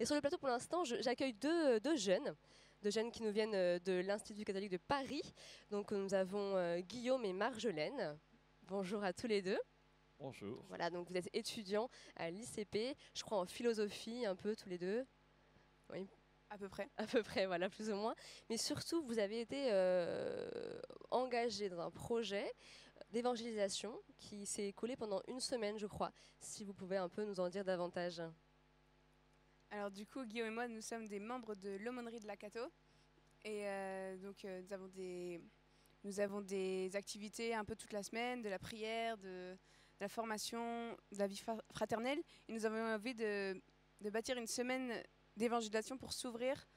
Et sur le plateau, pour l'instant, j'accueille deux jeunes qui nous viennent de l'Institut catholique de Paris. Donc nous avons Guillaume et Marjolaine. Bonjour à tous les deux. Bonjour. Voilà, donc vous êtes étudiants à l'ICP, je crois en philosophie un peu tous les deux. Oui. À peu près. À peu près, voilà, plus ou moins. Mais surtout, vous avez été engagés dans un projet d'évangélisation qui s'est écoulé pendant une semaine, je crois. Si vous pouvez un peu nous en dire davantage. Alors du coup, Guillaume et moi, nous sommes des membres de l'aumônerie de la Cato. Et donc nous avons des activités un peu toute la semaine, de la prière, de la formation, de la vie fraternelle. Et nous avons envie de bâtir une semaine d'évangélisation pour s'ouvrir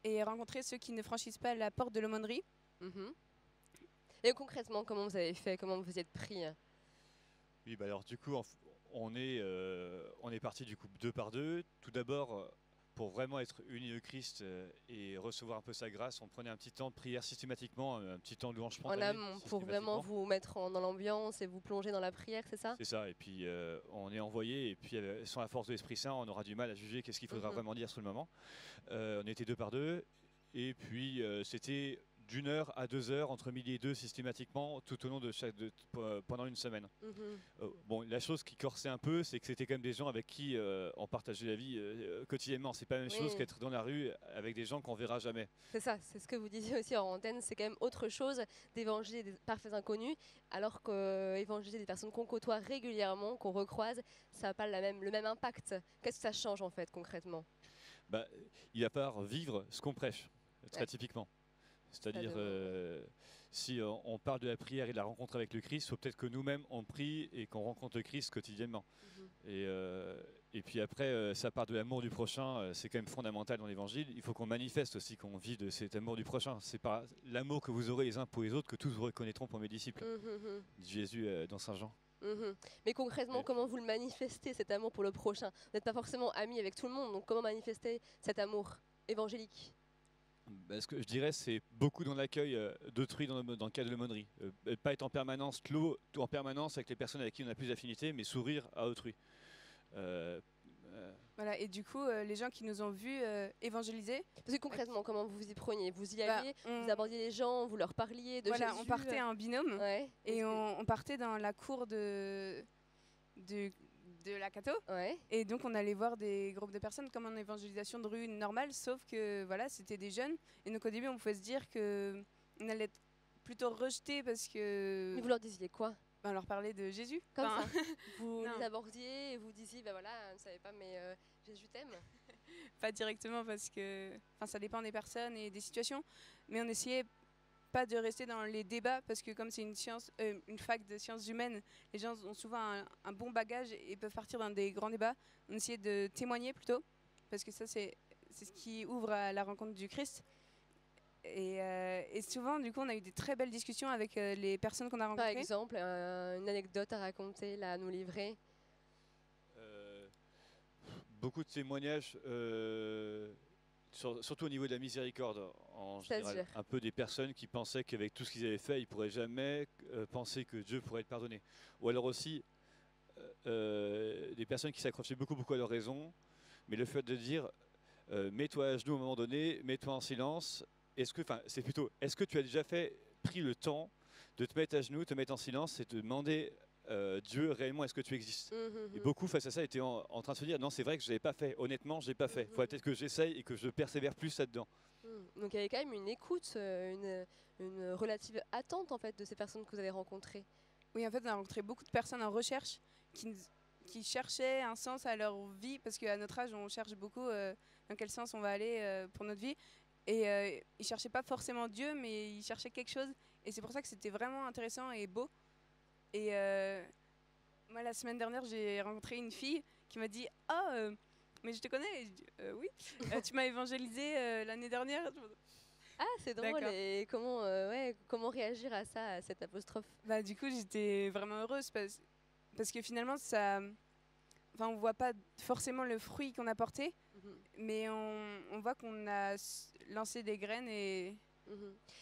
et rencontrer ceux qui ne franchissent pas la porte de l'aumônerie. Et concrètement, comment vous avez fait? Comment vous êtes pris? Oui, bah alors du coup, on est parti du coup deux par deux. Tout d'abord, pour vraiment être unis au Christ et recevoir un peu sa grâce, on prenait un petit temps de prière systématiquement, un petit temps de louange spontanée. En amont, pour vraiment vous mettre dans l'ambiance et vous plonger dans la prière, c'est ça? C'est ça, et puis on est envoyé, et puis sans la force de l'Esprit Saint, on aura du mal à juger qu'est-ce qu'il faudra vraiment dire sur le moment. On était deux par deux, et puis c'était d'1 heure à 2 heures, entre midi et 2 systématiquement, tout au long de pendant une semaine. Bon, la chose qui corsait un peu, c'est que c'était quand même des gens avec qui on partageait la vie quotidiennement. C'est pas la même chose qu'être dans la rue avec des gens qu'on verra jamais. C'est ça, c'est ce que vous disiez aussi en antenne, c'est quand même autre chose d'évangéliser des parfaits inconnus, alors qu'évangéliser des personnes qu'on côtoie régulièrement, qu'on recroise, ça n'a pas le même impact. Qu'est-ce que ça change en fait concrètement? Bah, il va falloir vivre ce qu'on prêche, très typiquement. C'est-à-dire, si on parle de la prière et de la rencontre avec le Christ, il faut peut-être que nous-mêmes, on prie et qu'on rencontre le Christ quotidiennement. Et puis après, ça part de l'amour du prochain, c'est quand même fondamental dans l'Évangile. Il faut qu'on manifeste aussi qu'on vit de cet amour du prochain. C'est par l'amour que vous aurez les uns pour les autres que tous vous reconnaîtront pour mes disciples, dit Jésus dans Saint Jean. Mais concrètement, comment vous le manifestez, cet amour pour le prochain? Vous n'êtes pas forcément amis avec tout le monde, donc comment manifester cet amour évangélique? Ce que je dirais, c'est beaucoup dans l'accueil d'autrui dans le cas de l'aumônerie. Pas être en permanence clos, en permanence avec les personnes avec qui on a plus d'affinité, mais s'ouvrir à autrui. Voilà, et du coup, les gens qui nous ont vus évangéliser... Parce que concrètement, comment vous vous y preniez? Vous y alliez, vous abordiez les gens, vous leur parliez de Jésus? On partait en binôme, et on partait dans la cour de la Cato, et donc on allait voir des groupes de personnes comme en évangélisation de rue normale, sauf que voilà, c'était des jeunes, et donc au début on pouvait se dire qu'on allait être plutôt rejetés parce que... Mais vous leur disiez quoi? On leur parlait de Jésus. Comme ça. Vous les abordiez et vous disiez, ben voilà, je ne savais pas, mais Jésus t'aime. Pas directement parce que ça dépend des personnes et des situations, mais on essayait pas de rester dans les débats parce que comme c'est une fac de sciences humaines, les gens ont souvent un bon bagage et peuvent partir dans des grands débats. On essayait de témoigner plutôt parce que ça c'est ce qui ouvre à la rencontre du Christ. Et souvent, du coup, on a eu des très belles discussions avec les personnes qu'on a rencontrées. Par exemple, une anecdote à raconter, là, à nous livrer? Beaucoup de témoignages, surtout au niveau de la miséricorde, en général. Un peu des personnes qui pensaient qu'avec tout ce qu'ils avaient fait, ils ne pourraient jamais penser que Dieu pourrait être pardonné. Ou alors aussi, des personnes qui s'accrochaient beaucoup à leur raison, mais le fait de dire mets-toi à genoux à un moment donné, mets-toi en silence. Est-ce que tu as déjà pris le temps de te mettre à genoux, te mettre en silence et te demander Dieu réellement est-ce que tu existes? Et beaucoup face à ça étaient en train de se dire non, c'est vrai que je l'avais pas fait, honnêtement je l'ai pas fait, il faut peut-être que j'essaye et que je persévère plus là-dedans. Donc il y avait quand même une écoute, une relative attente en fait de ces personnes que vous avez rencontrées. Oui, en fait on a rencontré beaucoup de personnes en recherche qui cherchaient un sens à leur vie, parce qu'à notre âge on cherche beaucoup dans quel sens on va aller pour notre vie. Et ils ne cherchaient pas forcément Dieu, mais ils cherchaient quelque chose. Et c'est pour ça que c'était vraiment intéressant et beau. Et moi, la semaine dernière, j'ai rencontré une fille qui m'a dit « Ah, mais je te connais !» Et je dis « Oui, tu m'as évangélisé l'année dernière. » Ah, c'est drôle. Et comment réagir à ça, à cette apostrophe? Du coup, j'étais vraiment heureuse parce que finalement, on ne voit pas forcément le fruit qu'on a porté, mais on voit qu'on a lancé des graines et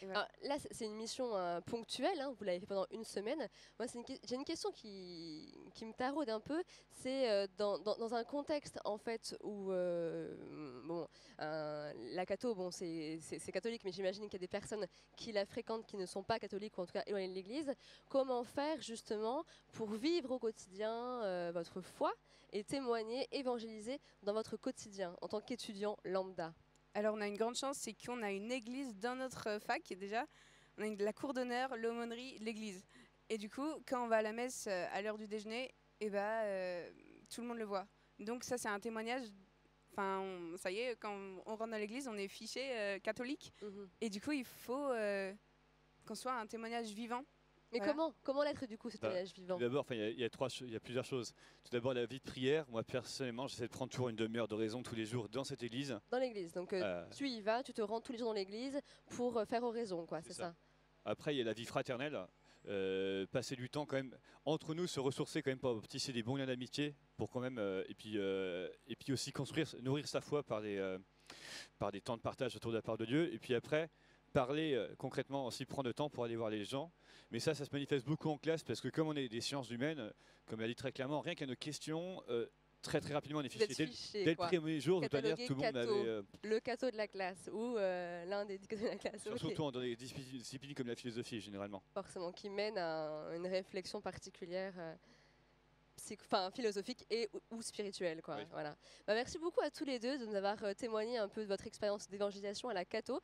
voilà. Alors, là, c'est une mission ponctuelle, hein, vous l'avez fait pendant une semaine. Moi, j'ai une question qui me taraude un peu. C'est dans un contexte en fait où la catho, bon, c'est catholique, mais j'imagine qu'il y a des personnes qui la fréquentent qui ne sont pas catholiques ou en tout cas éloignées de l'Église. Comment faire justement pour vivre au quotidien votre foi et témoigner, évangéliser dans votre quotidien en tant qu'étudiant lambda? Alors on a une grande chance, c'est qu'on a une église dans notre fac déjà. On a la cour d'honneur, l'aumônerie, l'église. Et du coup, quand on va à la messe à l'heure du déjeuner, tout le monde le voit. Donc ça, c'est un témoignage. Enfin, ça y est, quand on rentre dans l'église, on est fiché catholique. Et du coup, il faut qu'on soit un témoignage vivant. Mais comment l'être du coup, ce témoignage vivant? D'abord, il y a plusieurs choses. Tout d'abord, la vie de prière. Moi, personnellement, j'essaie de prendre toujours une demi-heure de raison tous les jours dans cette église. Dans l'église. Donc, tu y vas, tu te rends tous les jours dans l'église pour faire oraison, quoi. C'est ça. Après, il y a la vie fraternelle. Passer du temps quand même entre nous, se ressourcer quand même pour tisser des bons liens d'amitié, pour quand même et puis aussi nourrir sa foi par des temps de partage autour de la parole de Dieu. Et puis après, parler concrètement aussi, prendre le temps pour aller voir les gens. Mais ça se manifeste beaucoup en classe parce que comme on est des sciences humaines, comme elle a dit très clairement, rien qu'à nos questions, très rapidement on est fiché. Dès le premier jour, je dois dire, tout le monde avait... le catho de la classe ou l'un des cathos de la classe. Surtout dans des disciplines comme la philosophie, généralement. Forcément, qui mène à une réflexion particulière philosophique ou spirituelle, quoi. Oui. Voilà. Merci beaucoup à tous les deux de nous avoir témoigné un peu de votre expérience d'évangélisation à la catho.